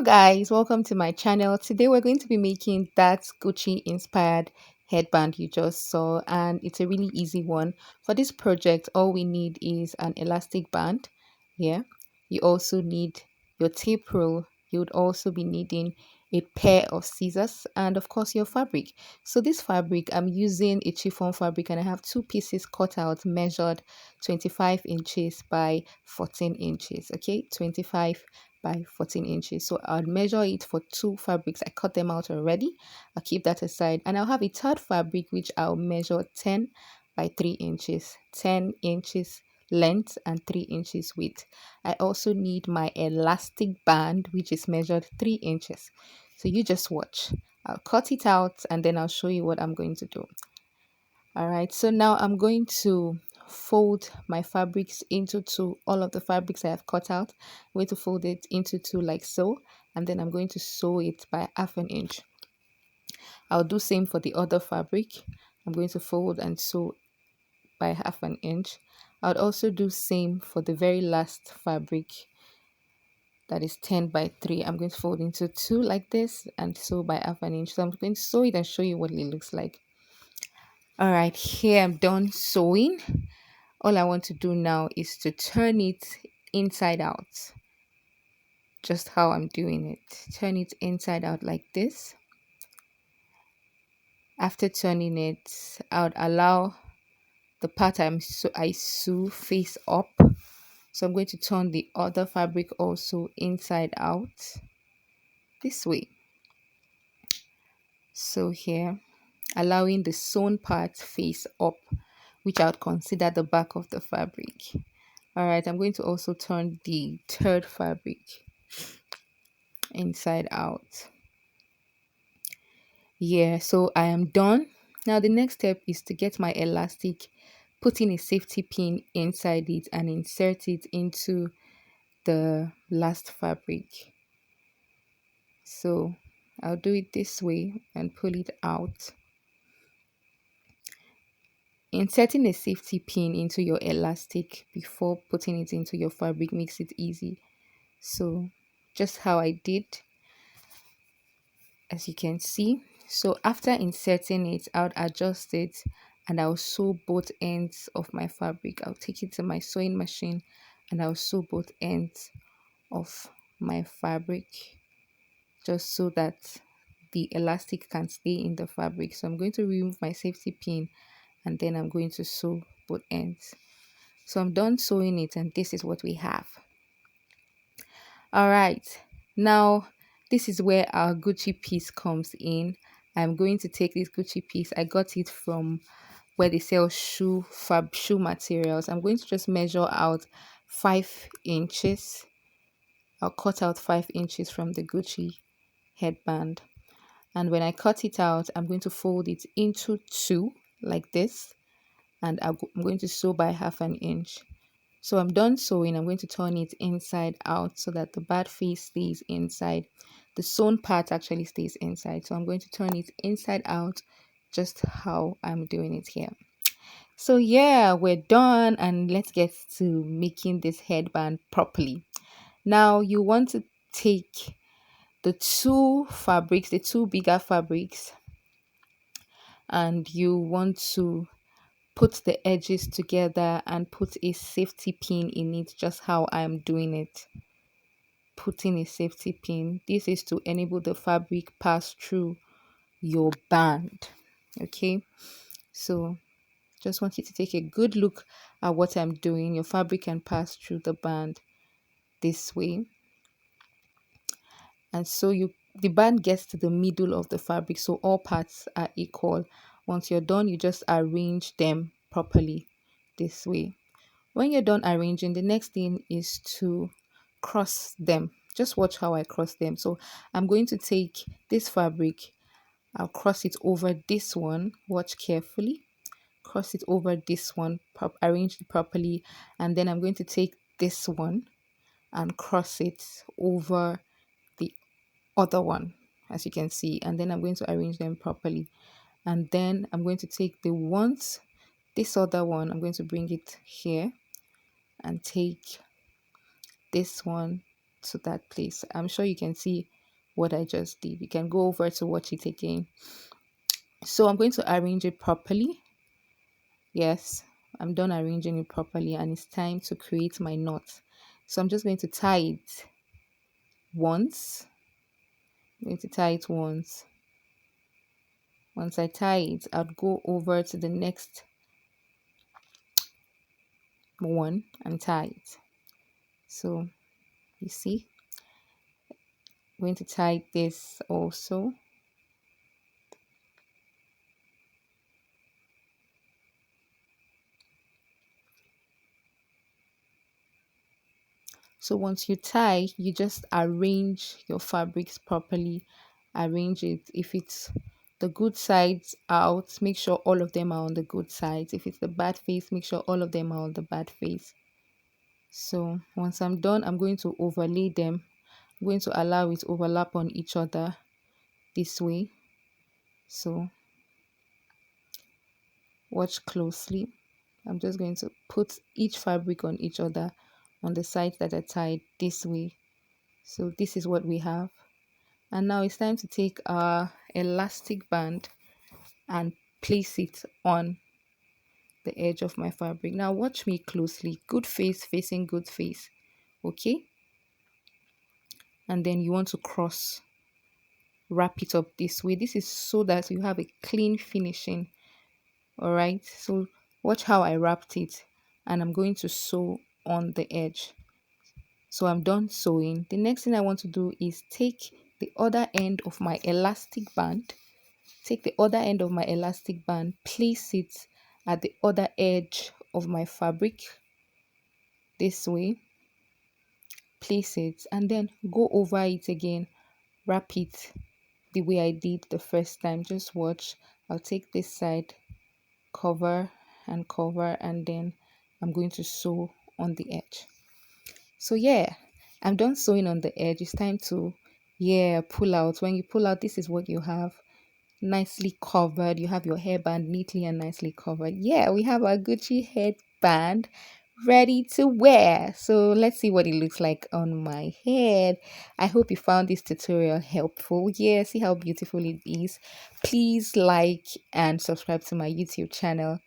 guys, welcome to my channel. Today we're going to be making that Gucci inspired headband you just saw, and it's a really easy one. For this project, all we need is an elastic band. Yeah, you also need your tape roll. You would also be needing a pair of scissors and of course your fabric. So this fabric, I'm using a chiffon fabric and I have two pieces cut out measured 25 inches by 14 inches. Okay, 25 by 14 inches. So I'll measure it for two fabrics. I cut them out already. I'll keep that aside. And I'll have a third fabric which I'll measure 10 by 3 inches. 10 inches length and 3 inches width. I also need my elastic band which is measured 3 inches. So you just watch. I'll cut it out and then I'll show you what I'm going to do. All right, so now I'm going to fold my fabrics into two. All of the fabrics I have cut out, I'm going to fold it into two like so, and then I'm going to sew it by half an inch. I'll do same for the other fabric. I'm going to fold and sew by half an inch. I'll also do same for the very last fabric, that is 10 by 3. I'm going to fold into two like this and sew by half an inch. So I'm going to sew it and show you what it looks like. All right, here I'm done sewing. All I want to do now is to turn it inside out, just how I'm doing it. Turn it inside out like this. After turning it, I would allow the part I sew face up. So I'm going to turn the other fabric also inside out this way. So here, allowing the sewn part face up, which I would consider the back of the fabric. All right, I'm going to also turn the third fabric inside out. Yeah, so I am done. Now the next step is to get my elastic, put in a safety pin inside it and insert it into the last fabric. So I'll do it this way and pull it out. Inserting a safety pin into your elastic before putting it into your fabric makes it easy. So just how I did, as you can see. So after inserting it, I'll adjust it and I'll sew both ends of my fabric. I'll take it to my sewing machine and I'll sew both ends of my fabric, just so that the elastic can stay in the fabric. So I'm going to remove my safety pin and then I'm going to sew both ends. So I'm done sewing it and this is what we have. All right, now this is where our Gucci piece comes in. I'm going to take this Gucci piece. I got it from where they sell shoe materials. I'm going to just measure out 5 inches. I'll cut out 5 inches from the Gucci headband. And when I cut it out, I'm going to fold it into two like this. And I'm going to sew by half an inch. So I'm done sewing. I'm going to turn it inside out so that the bad face stays inside. The sewn part actually stays inside. So I'm going to turn it inside out, just how I'm doing it here. So yeah, we're done and let's get to making this headband properly. Now you want to take the two fabrics, the two bigger fabrics, and you want to put the edges together and put a safety pin in it, just how I'm doing it. Putting a safety pin. This is to enable the fabric pass through your band. Okay, so just want you to take a good look at what I'm doing. Your fabric can pass through the band this way. And so the band gets to the middle of the fabric, so all parts are equal. Once you're done, you just arrange them properly this way. When you're done arranging, the next thing is to cross them. Just watch how I cross them. So I'm going to take this fabric, I'll cross it over this one. Watch carefully. Cross it over this one, arrange it properly, and then I'm going to take this one and cross it over the other one, as you can see, and then I'm going to arrange them properly. And then I'm going to take this other one, I'm going to bring it here and take this one to that place. I'm sure you can see what I just did. You can go over to watch it again. So I'm going to arrange it properly. Yes, I'm done arranging it properly and it's time to create my knot. So I'm just going to tie it once. I'm going to tie it once. Once I tie it, I'll go over to the next one and tie it. So you see, I'm going to tie this also. So once you tie, you just arrange your fabrics properly. Arrange it. If it's the good sides out, make sure all of them are on the good sides. If it's the bad face, make sure all of them are on the bad face. So once I'm done, I'm going to overlay them. I'm going to allow it overlap on each other this way. So watch closely. I'm just going to put each fabric on each other on the sides that are tied this way. So this is what we have. And now it's time to take our elastic band and place it on the edge of my fabric. Now watch me closely. Good face facing good face. Okay? And then you want to cross. Wrap it up this way. This is so that you have a clean finishing. Alright? So watch how I wrapped it. And I'm going to sew on the edge. So I'm done sewing. The next thing I want to do is take the other end of my elastic band. Take the other end of my elastic band, place it at the other edge of my fabric this way. Place it and then go over it again. Wrap it the way I did the first time. Just watch. I'll take this side, cover and then I'm going to sew on the edge. So yeah, I'm done sewing on the edge. It's time to, yeah, pull out. When you pull out, this is what you have. Nicely covered. You have your hairband neatly and nicely covered. Yeah, we have our Gucci headband ready to wear. So let's see what it looks like on my head. I hope you found this tutorial helpful. Yeah, see how beautiful it is. Please like and subscribe to my YouTube channel.